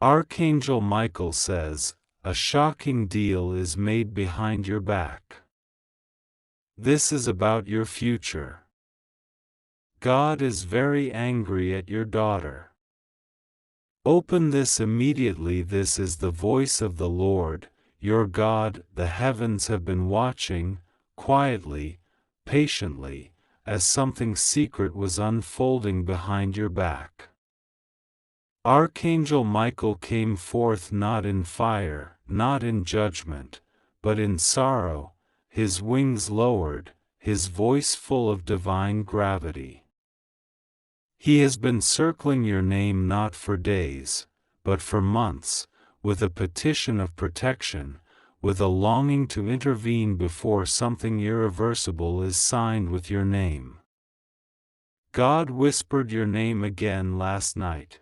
Archangel Michael says, a shocking deal is made behind your back. This is about your future. God is very angry at your daughter. Open this immediately. This is the voice of the Lord, your God. The heavens have been watching, quietly, patiently, as something secret was unfolding behind your back. Archangel Michael came forth not in fire, not in judgment, but in sorrow, his wings lowered, his voice full of divine gravity. He has been circling your name not for days, but for months, with a petition of protection, with a longing to intervene before something irreversible is signed with your name. God whispered your name again last night.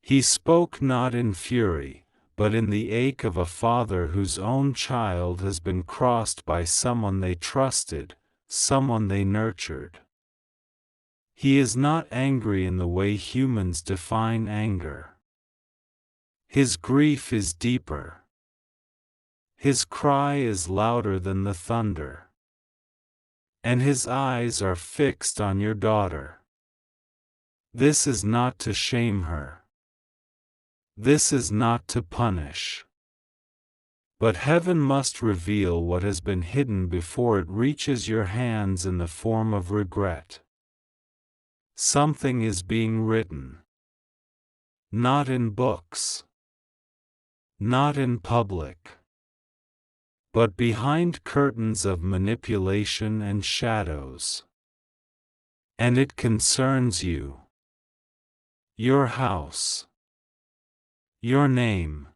He spoke not in fury, but in the ache of a father whose own child has been crossed by someone they trusted, someone they nurtured. He is not angry in the way humans define anger. His grief is deeper. His cry is louder than the thunder. And his eyes are fixed on your daughter. This is not to shame her. This is not to punish. But heaven must reveal what has been hidden before it reaches your hands in the form of regret. Something is being written. Not in books. Not in public. But behind curtains of manipulation and shadows. And it concerns you. Your house. Your name.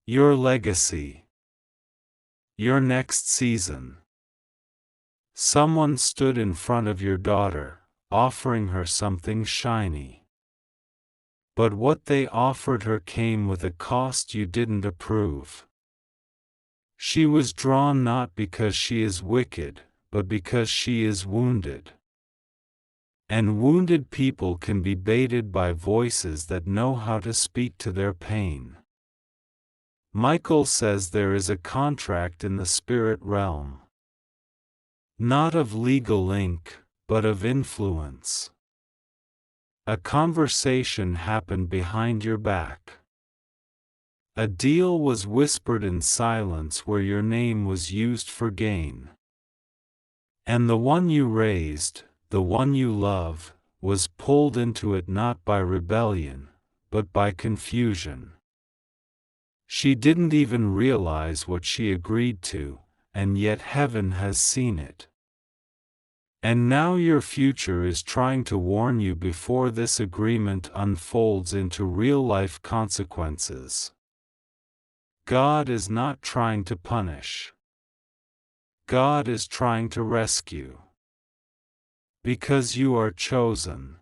Your legacy. Your next season. Someone stood in front of your daughter, offering her something shiny. But what they offered her came with a cost you didn't approve. She was drawn not because she is wicked, but because she is wounded. And wounded people can be baited by voices that know how to speak to their pain. Michael says there is a contract in the spirit realm. Not of legal ink, but of influence. A conversation happened behind your back. A deal was whispered in silence where your name was used for gain. And the one you raised, the one you love, was pulled into it not by rebellion, but by confusion. She didn't even realize what she agreed to, and yet heaven has seen it. And now your future is trying to warn you before this agreement unfolds into real-life consequences. God is not trying to punish. God is trying to rescue. Because you are chosen.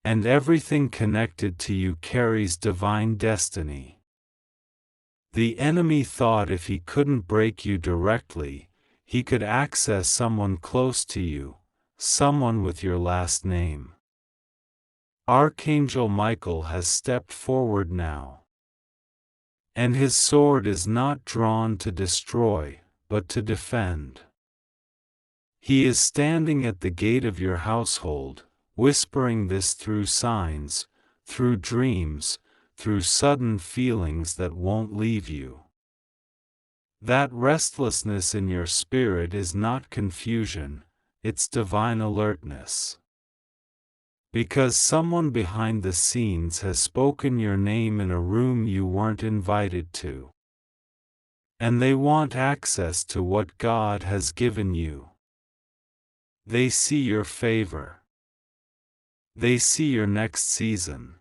And everything connected to you carries divine destiny. The enemy thought if he couldn't break you directly, he could access someone close to you, someone with your last name. Archangel Michael has stepped forward now. And his sword is not drawn to destroy, but to defend. He is standing at the gate of your household, whispering this through signs, through dreams, through sudden feelings that won't leave you. That restlessness in your spirit is not confusion, it's divine alertness. Because someone behind the scenes has spoken your name in a room you weren't invited to. And they want access to what God has given you. They see your favor. They see your next season.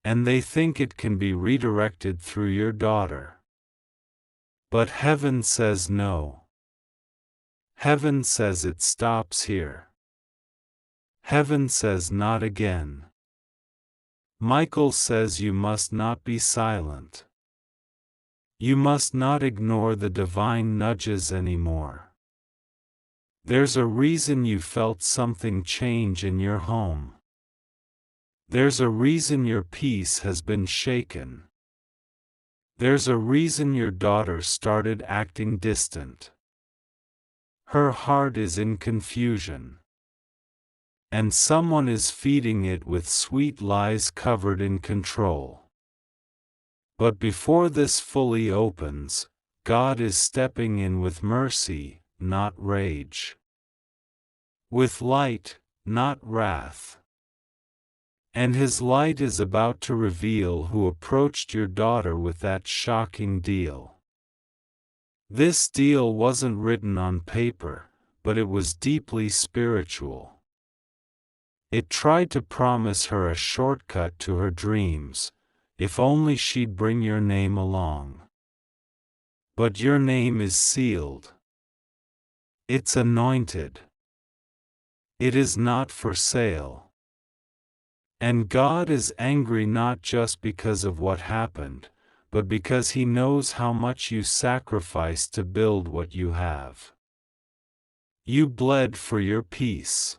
And they think it can be redirected through your daughter. But heaven says no. Heaven says it stops here. Heaven says not again. Michael says you must not be silent. You must not ignore the divine nudges anymore. There's a reason you felt something change in your home. There's a reason your peace has been shaken. There's a reason your daughter started acting distant. Her heart is in confusion. And someone is feeding it with sweet lies covered in control. But before this fully opens, God is stepping in with mercy, not rage. With light, not wrath. And His light is about to reveal who approached your daughter with that shocking deal. This deal wasn't written on paper, but it was deeply spiritual. It tried to promise her a shortcut to her dreams, if only she'd bring your name along. But your name is sealed. It's anointed. It is not for sale. And God is angry not just because of what happened, but because He knows how much you sacrificed to build what you have. You bled for your peace.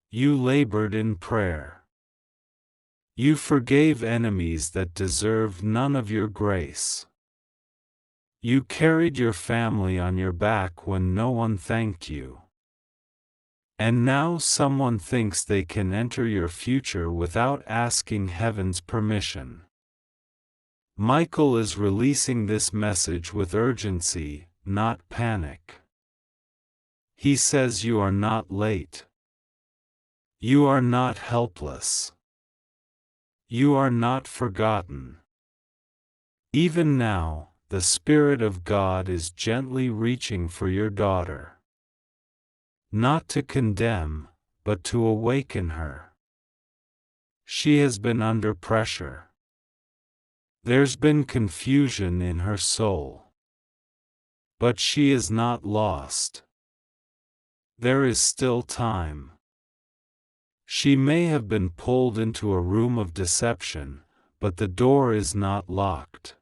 You labored in prayer. You forgave enemies that deserved none of your grace. You carried your family on your back when no one thanked you. And now someone thinks they can enter your future without asking heaven's permission. Michael is releasing this message with urgency, not panic. He says you are not late. You are not helpless. You are not forgotten. Even now, the Spirit of God is gently reaching for your daughter. Not to condemn, but to awaken her. She has been under pressure. There's been confusion in her soul. But she is not lost. There is still time. She may have been pulled into a room of deception, but the door is not locked.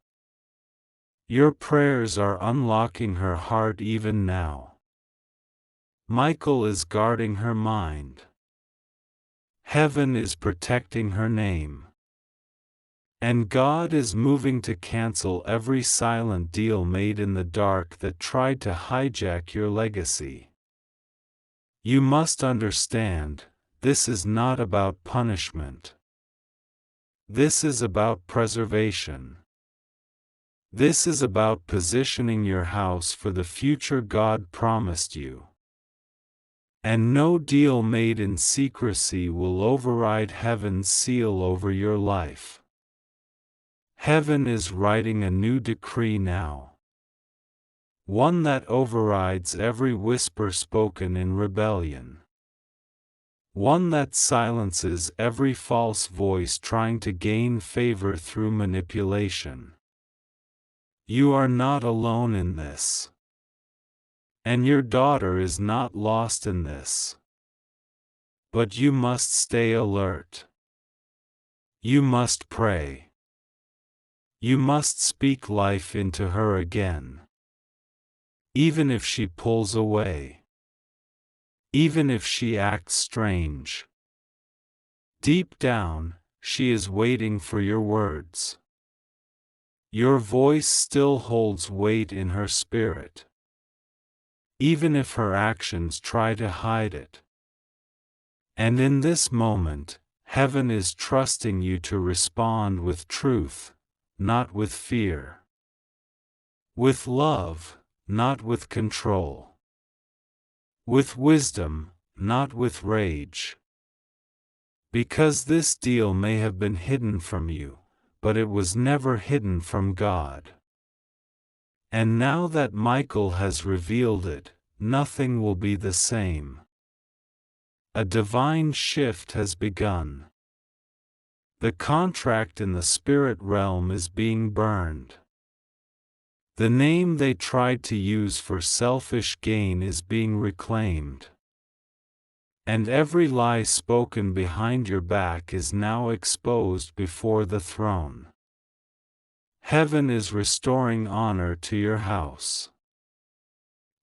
Your prayers are unlocking her heart even now. Michael is guarding her mind. Heaven is protecting her name. And God is moving to cancel every silent deal made in the dark that tried to hijack your legacy. You must understand, this is not about punishment. This is about preservation. This is about positioning your house for the future God promised you. And no deal made in secrecy will override heaven's seal over your life. Heaven is writing a new decree now. One that overrides every whisper spoken in rebellion. One that silences every false voice trying to gain favor through manipulation. You are not alone in this. And your daughter is not lost in this. But you must stay alert. You must pray. You must speak life into her again. Even if she pulls away. Even if she acts strange. Deep down, she is waiting for your words. Your voice still holds weight in her spirit. Even if her actions try to hide it. And in this moment, heaven is trusting you to respond with truth, not with fear. With love, not with control. With wisdom, not with rage. Because this deal may have been hidden from you, but it was never hidden from God. And now that Michael has revealed it, nothing will be the same. A divine shift has begun. The contract in the spirit realm is being burned. The name they tried to use for selfish gain is being reclaimed. And every lie spoken behind your back is now exposed before the throne. Heaven is restoring honor to your house.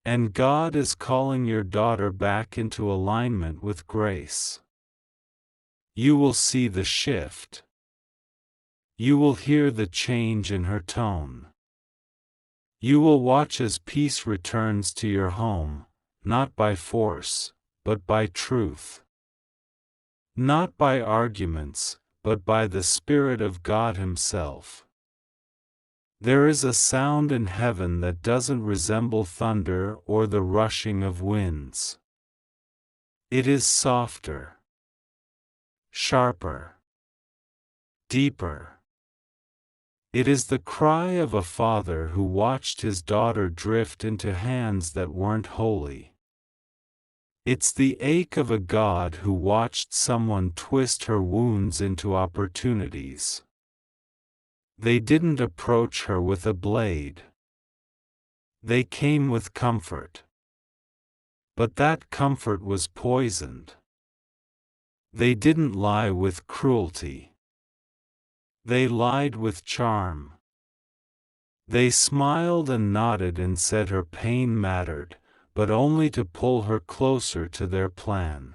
And God is calling your daughter back into alignment with grace. You will see the shift. You will hear the change in her tone. You will watch as peace returns to your home, not by force, but by truth. Not by arguments, but by the Spirit of God Himself. There is a sound in heaven that doesn't resemble thunder or the rushing of winds. It is softer, sharper, deeper. It is the cry of a father who watched his daughter drift into hands that weren't holy. It's the ache of a God who watched someone twist her wounds into opportunities. They didn't approach her with a blade. They came with comfort. But that comfort was poisoned. They didn't lie with cruelty. They lied with charm. They smiled and nodded and said her pain mattered, but only to pull her closer to their plan.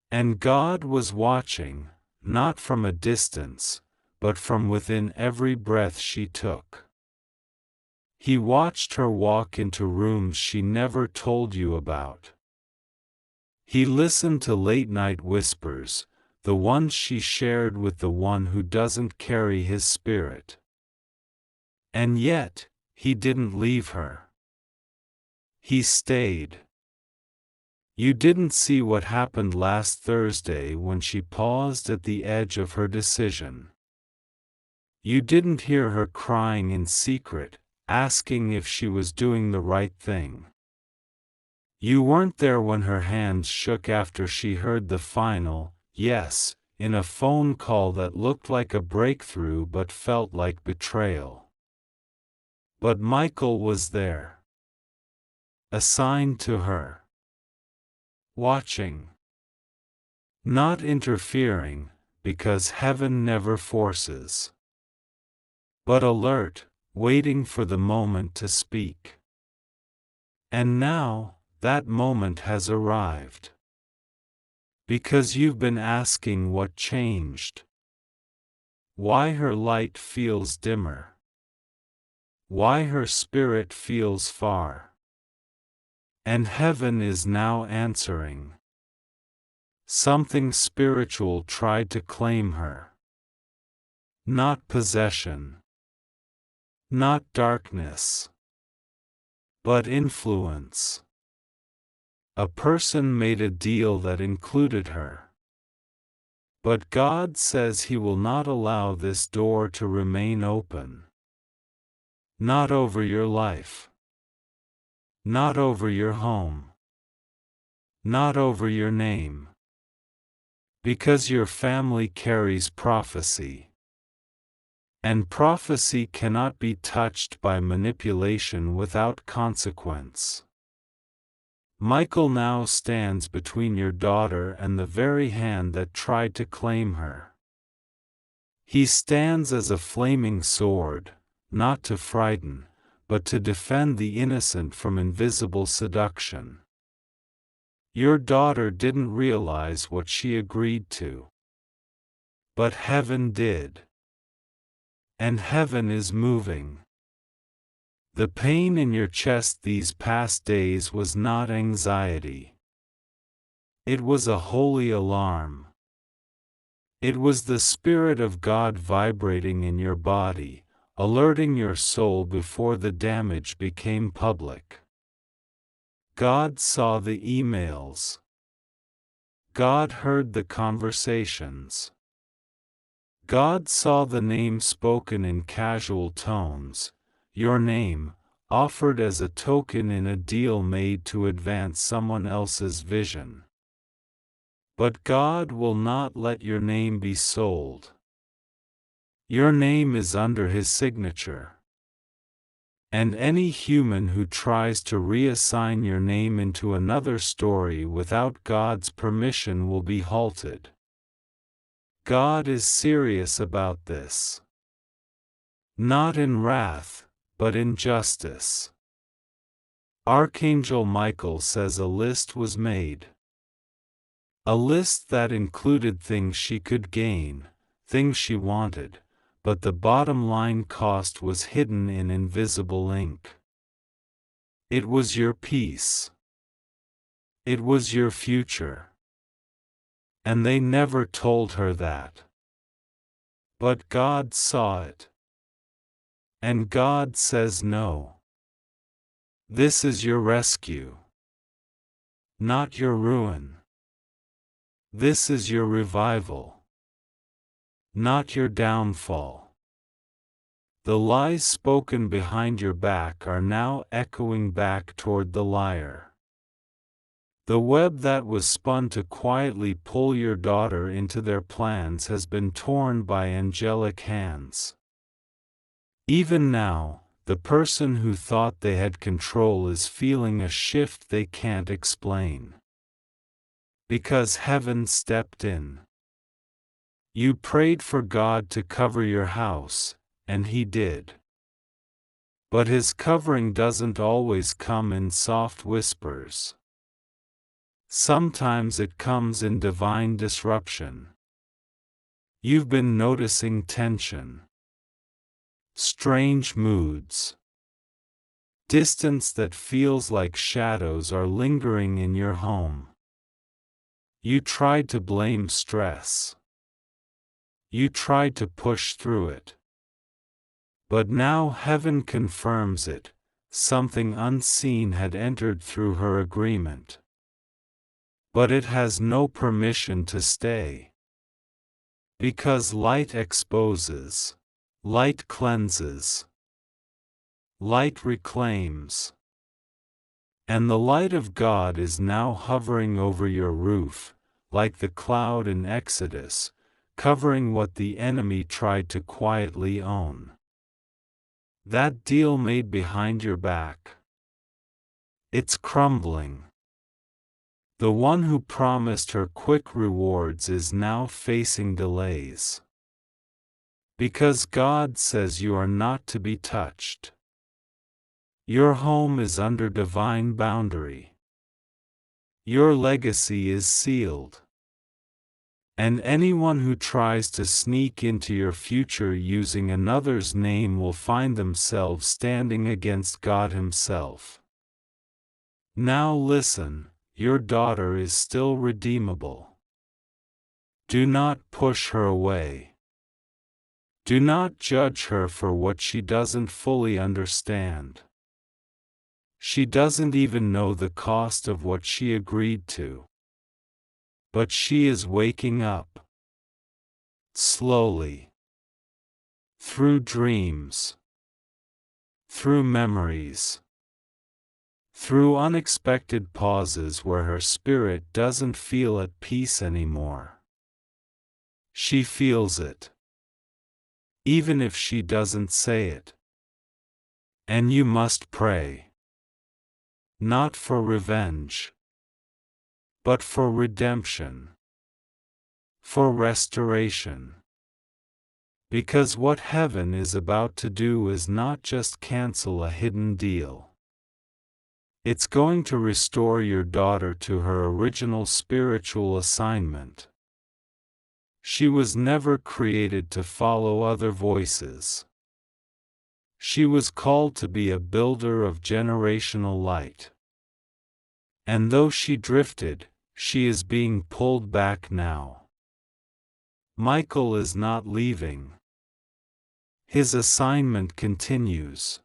And God was watching, not from a distance, but from within every breath she took. He watched her walk into rooms she never told you about. He listened to late-night whispers, the ones she shared with the one who doesn't carry his spirit. And yet, he didn't leave her. He stayed. You didn't see what happened last Thursday when she paused at the edge of her decision. You didn't hear her crying in secret, asking if she was doing the right thing. You weren't there when her hands shook after she heard the final yes in a phone call that looked like a breakthrough but felt like betrayal. But Michael was there. Assigned to her. Watching. Not interfering, because heaven never forces. But alert, waiting for the moment to speak. And now, that moment has arrived. Because you've been asking what changed. Why her light feels dimmer. Why her spirit feels far. And heaven is now answering. Something spiritual tried to claim her. Not possession. Not darkness. But influence. A person made a deal that included her. But God says He will not allow this door to remain open. Not over your life. Not over your home. Not over your name. Because your family carries prophecy. And prophecy cannot be touched by manipulation without consequence. Michael now stands between your daughter and the very hand that tried to claim her. He stands as a flaming sword, not to frighten, but to defend the innocent from invisible seduction. Your daughter didn't realize what she agreed to. But heaven did. And heaven is moving. The pain in your chest these past days was not anxiety. It was a holy alarm. It was the Spirit of God vibrating in your body, alerting your soul before the damage became public. God saw the emails. God heard the conversations. God saw the name spoken in casual tones, your name, offered as a token in a deal made to advance someone else's vision. But God will not let your name be sold. Your name is under His signature. And any human who tries to reassign your name into another story without God's permission will be halted. God is serious about this. Not in wrath, but in justice. Archangel Michael says a list was made. A list that included things she could gain, things she wanted, but the bottom line cost was hidden in invisible ink. It was your peace. It was your future. And they never told her that. But God saw it. And God says no. This is your rescue. Not your ruin. This is your revival. Not your downfall. The lies spoken behind your back are now echoing back toward the liar. The web that was spun to quietly pull your daughter into their plans has been torn by angelic hands. Even now, the person who thought they had control is feeling a shift they can't explain. Because heaven stepped in. You prayed for God to cover your house, and He did. But His covering doesn't always come in soft whispers. Sometimes it comes in divine disruption. You've been noticing tension, strange moods, distance that feels like shadows are lingering in your home. You tried to blame stress. You tried to push through it. But now heaven confirms it, something unseen had entered through her agreement. But it has no permission to stay. Because light exposes, light cleanses, light reclaims. And the light of God is now hovering over your roof, like the cloud in Exodus, covering what the enemy tried to quietly own. That deal made behind your back. It's crumbling. The one who promised her quick rewards is now facing delays. Because God says you are not to be touched. Your home is under divine boundary. Your legacy is sealed. And anyone who tries to sneak into your future using another's name will find themselves standing against God Himself. Now listen. Your daughter is still redeemable. Do not push her away. Do not judge her for what she doesn't fully understand. She doesn't even know the cost of what she agreed to. But she is waking up. Slowly. Through dreams. Through memories. Through unexpected pauses where her spirit doesn't feel at peace anymore. She feels it. Even if she doesn't say it. And you must pray. Not for revenge. But for redemption. For restoration. Because what heaven is about to do is not just cancel a hidden deal. It's going to restore your daughter to her original spiritual assignment. She was never created to follow other voices. She was called to be a builder of generational light. And though she drifted, she is being pulled back now. Michael is not leaving. His assignment continues.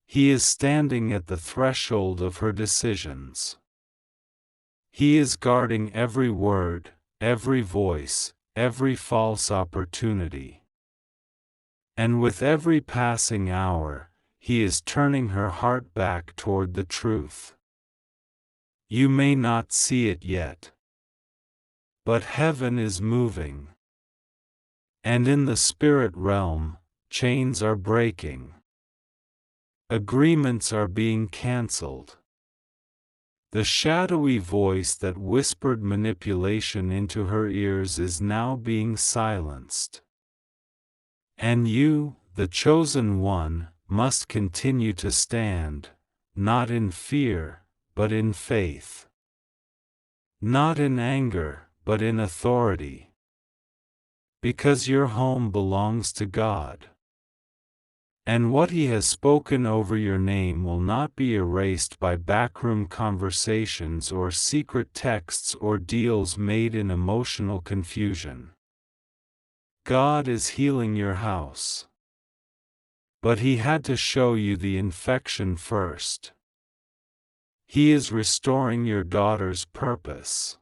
He is standing at the threshold of her decisions. He is guarding every word, every voice, every false opportunity. And with every passing hour, He is turning her heart back toward the truth. You may not see it yet. But heaven is moving. And in the spirit realm, chains are breaking. Agreements are being cancelled. The shadowy voice that whispered manipulation into her ears is now being silenced. And you, the chosen one, must continue to stand, not in fear, but in faith. Not in anger, but in authority. Because your home belongs to God. And what He has spoken over your name will not be erased by backroom conversations or secret texts or deals made in emotional confusion. God is healing your house. But He had to show you the infection first. He is restoring your daughter's purpose.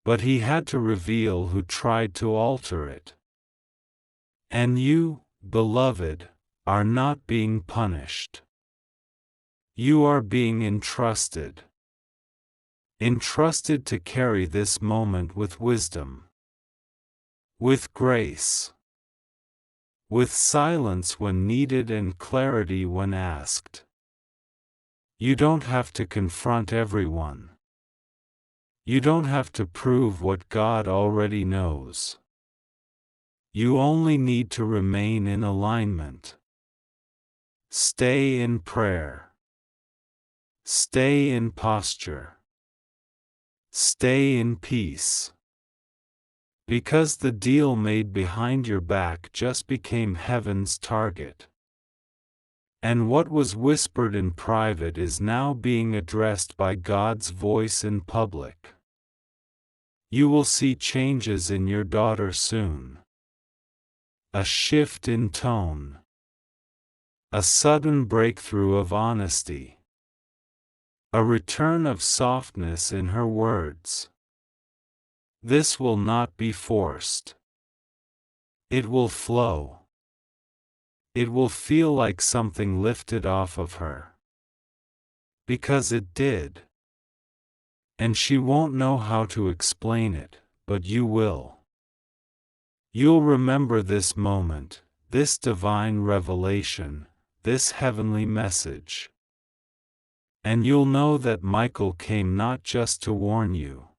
But He had to reveal who tried to alter it. And you, beloved, are not being punished. You are being entrusted. Entrusted to carry this moment with wisdom. With grace. With silence when needed and clarity when asked. You don't have to confront everyone. You don't have to prove what God already knows. You only need to remain in alignment. Stay in prayer. Stay in posture. Stay in peace. Because the deal made behind your back just became heaven's target. And what was whispered in private is now being addressed by God's voice in public. You will see changes in your daughter soon. A shift in tone. A sudden breakthrough of honesty. A return of softness in her words. This will not be forced. It will flow. It will feel like something lifted off of her. Because it did. And she won't know how to explain it, but you will. You'll remember this moment, this divine revelation, this heavenly message. And you'll know that Michael came not just to warn you,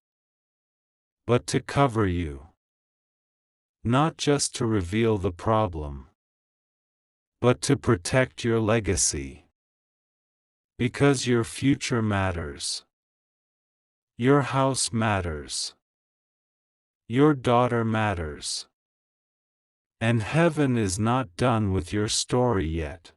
but to cover you. Not just to reveal the problem, but to protect your legacy. Because your future matters. Your house matters. Your daughter matters. And heaven is not done with your story yet.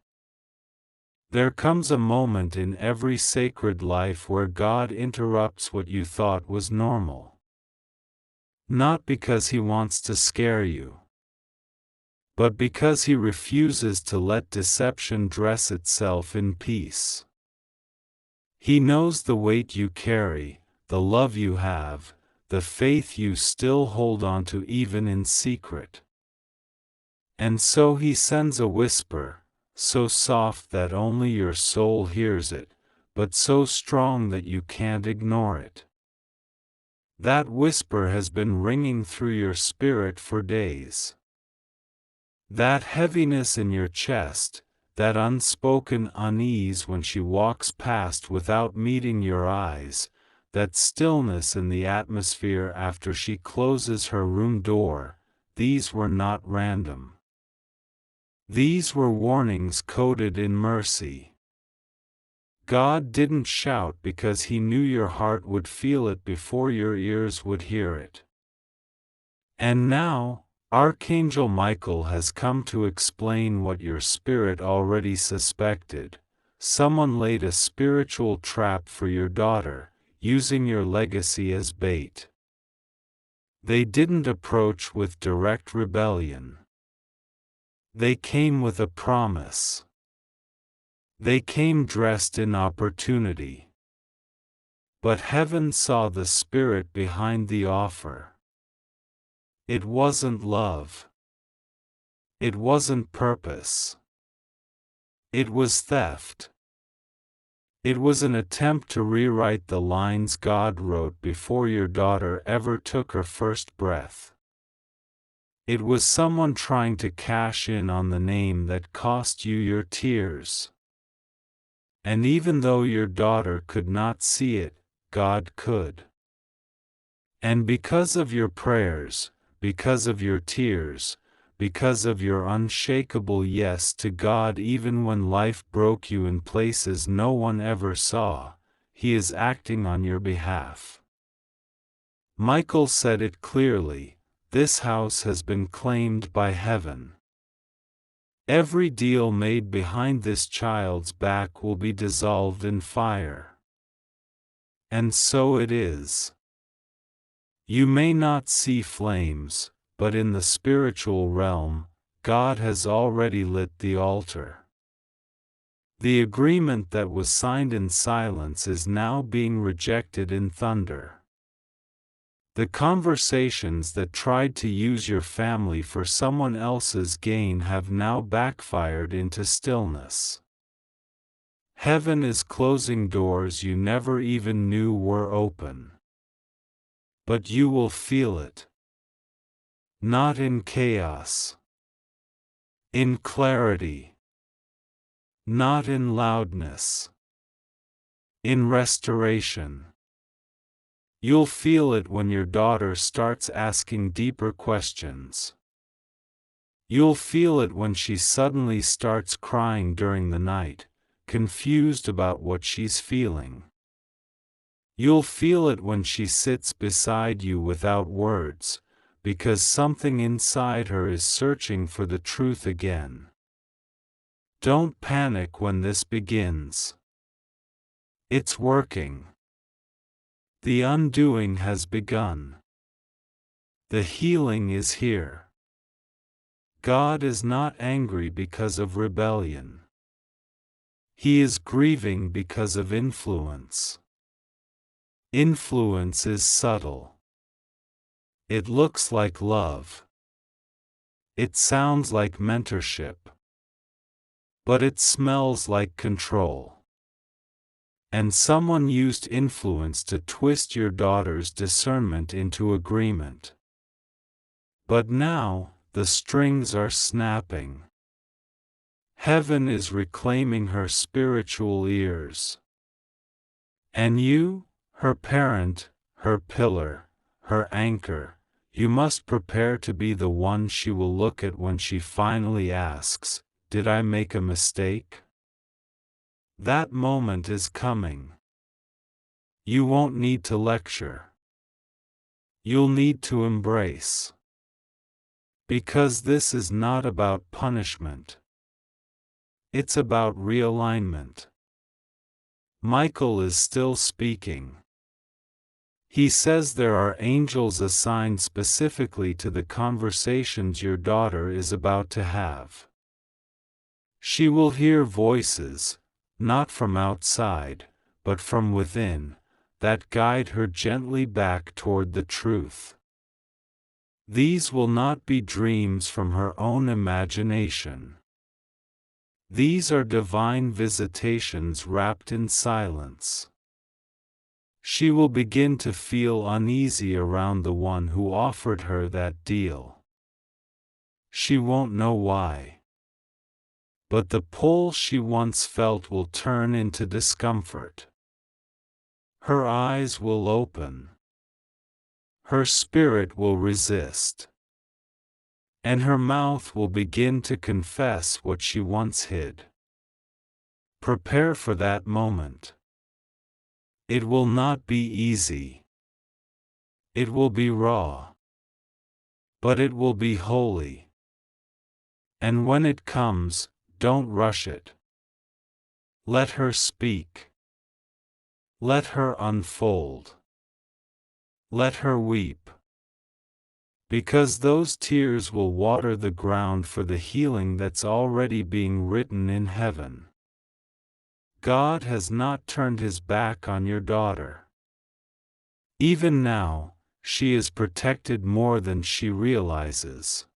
There comes a moment in every sacred life where God interrupts what you thought was normal. Not because He wants to scare you, but because He refuses to let deception dress itself in peace. He knows the weight you carry, the love you have, the faith you still hold on to even in secret. And so He sends a whisper, so soft that only your soul hears it, but so strong that you can't ignore it. That whisper has been ringing through your spirit for days. That heaviness in your chest, that unspoken unease when she walks past without meeting your eyes, that stillness in the atmosphere after she closes her room door, these were not random. These were warnings coded in mercy. God didn't shout because He knew your heart would feel it before your ears would hear it. And now, Archangel Michael has come to explain what your spirit already suspected. Someone laid a spiritual trap for your daughter, using your legacy as bait. They didn't approach with direct rebellion. They came with a promise. They came dressed in opportunity. But heaven saw the spirit behind the offer. It wasn't love. It wasn't purpose. It was theft. It was an attempt to rewrite the lines God wrote before your daughter ever took her first breath. It was someone trying to cash in on the name that cost you your tears. And even though your daughter could not see it, God could. And because of your prayers, because of your tears, because of your unshakable yes to God even when life broke you in places no one ever saw, He is acting on your behalf. Michael said it clearly, this house has been claimed by heaven. Every deal made behind this child's back will be dissolved in fire. And so it is. You may not see flames, but in the spiritual realm, God has already lit the altar. The agreement that was signed in silence is now being rejected in thunder. The conversations that tried to use your family for someone else's gain have now backfired into stillness. Heaven is closing doors you never even knew were open. But you will feel it. Not in chaos. In clarity. Not in loudness. In restoration. You'll feel it when your daughter starts asking deeper questions. You'll feel it when she suddenly starts crying during the night, confused about what she's feeling. You'll feel it when she sits beside you without words, because something inside her is searching for the truth again. Don't panic when this begins. It's working. The undoing has begun. The healing is here. God is not angry because of rebellion. He is grieving because of influence. Influence is subtle. It looks like love. It sounds like mentorship. But it smells like control. And someone used influence to twist your daughter's discernment into agreement. But now, the strings are snapping. Heaven is reclaiming her spiritual ears. And you, her parent, her pillar, her anchor, you must prepare to be the one she will look at when she finally asks, "Did I make a mistake?" That moment is coming. You won't need to lecture. You'll need to embrace. Because this is not about punishment. It's about realignment. Michael is still speaking. He says there are angels assigned specifically to the conversations your daughter is about to have. She will hear voices, not from outside, but from within, that guide her gently back toward the truth. These will not be dreams from her own imagination. These are divine visitations wrapped in silence. She will begin to feel uneasy around the one who offered her that deal. She won't know why. But the pull she once felt will turn into discomfort. Her eyes will open. Her spirit will resist. And her mouth will begin to confess what she once hid. Prepare for that moment. It will not be easy. It will be raw. But it will be holy. And when it comes, don't rush it. Let her speak. Let her unfold. Let her weep. Because those tears will water the ground for the healing that's already being written in heaven. God has not turned his back on your daughter. Even now, she is protected more than she realizes.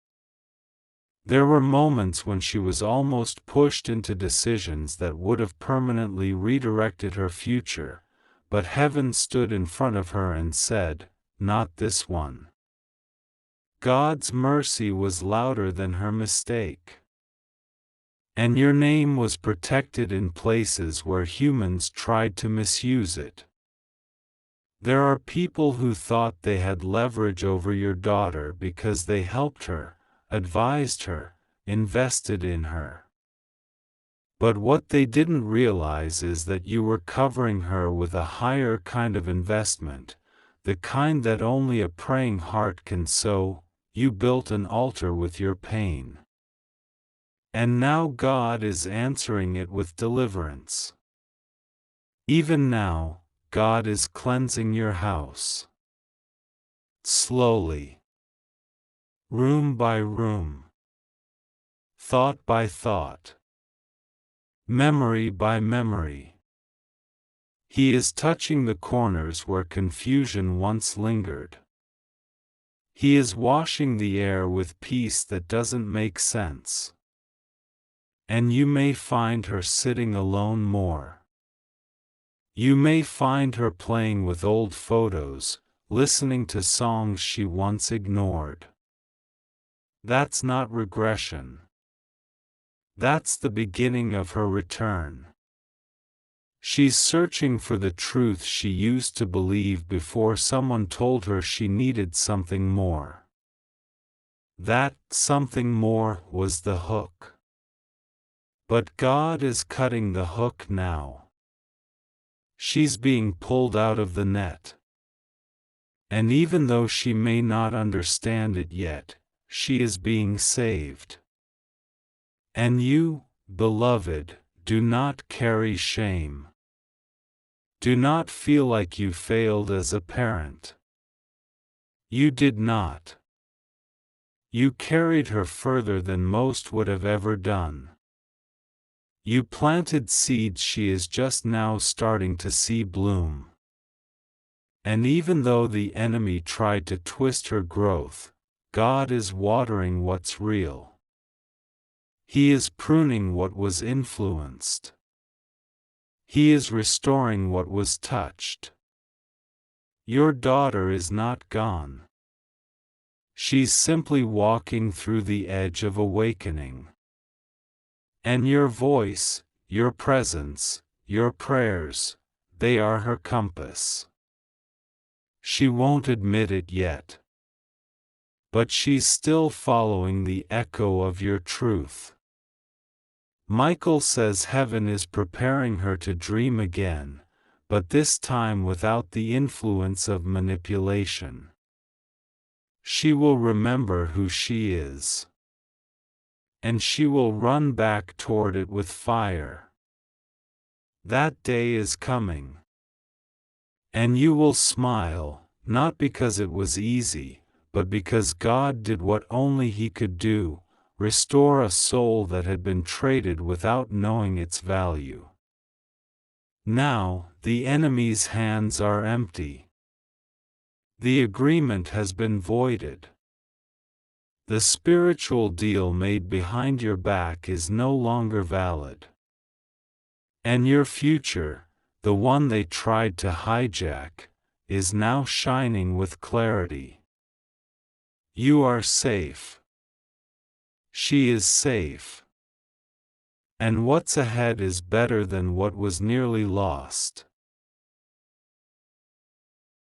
There were moments when she was almost pushed into decisions that would have permanently redirected her future, but heaven stood in front of her and said, "Not this one." God's mercy was louder than her mistake. And your name was protected in places where humans tried to misuse it. There are people who thought they had leverage over your daughter because they helped her, advised her, invested in her. But what they didn't realize is that you were covering her with a higher kind of investment, the kind that only a praying heart can sow. You built an altar with your pain. And now God is answering it with deliverance. Even now, God is cleansing your house. Slowly. Room by room. Thought by thought. Memory by memory. He is touching the corners where confusion once lingered. He is washing the air with peace that doesn't make sense. And you may find her sitting alone more. You may find her playing with old photos, listening to songs she once ignored. That's not regression. That's the beginning of her return. She's searching for the truth she used to believe before someone told her she needed something more. That something more was the hook. But God is cutting the hook now. She's being pulled out of the net. And even though she may not understand it yet, she is being saved. And you, beloved, do not carry shame. Do not feel like you failed as a parent. You did not. You carried her further than most would have ever done. You planted seeds she is just now starting to see bloom. And even though the enemy tried to twist her growth, God is watering what's real. He is pruning what was influenced. He is restoring what was touched. Your daughter is not gone. She's simply walking through the edge of awakening. And your voice, your presence, your prayers, they are her compass. She won't admit it yet. But she's still following the echo of your truth. Michael says heaven is preparing her to dream again, but this time without the influence of manipulation. She will remember who she is. And she will run back toward it with fire. That day is coming. And you will smile, not because it was easy, but because God did what only He could do, restore a soul that had been traded without knowing its value. Now, the enemy's hands are empty. The agreement has been voided. The spiritual deal made behind your back is no longer valid. And your future, the one they tried to hijack, is now shining with clarity. You are safe. She is safe. And what's ahead is better than what was nearly lost.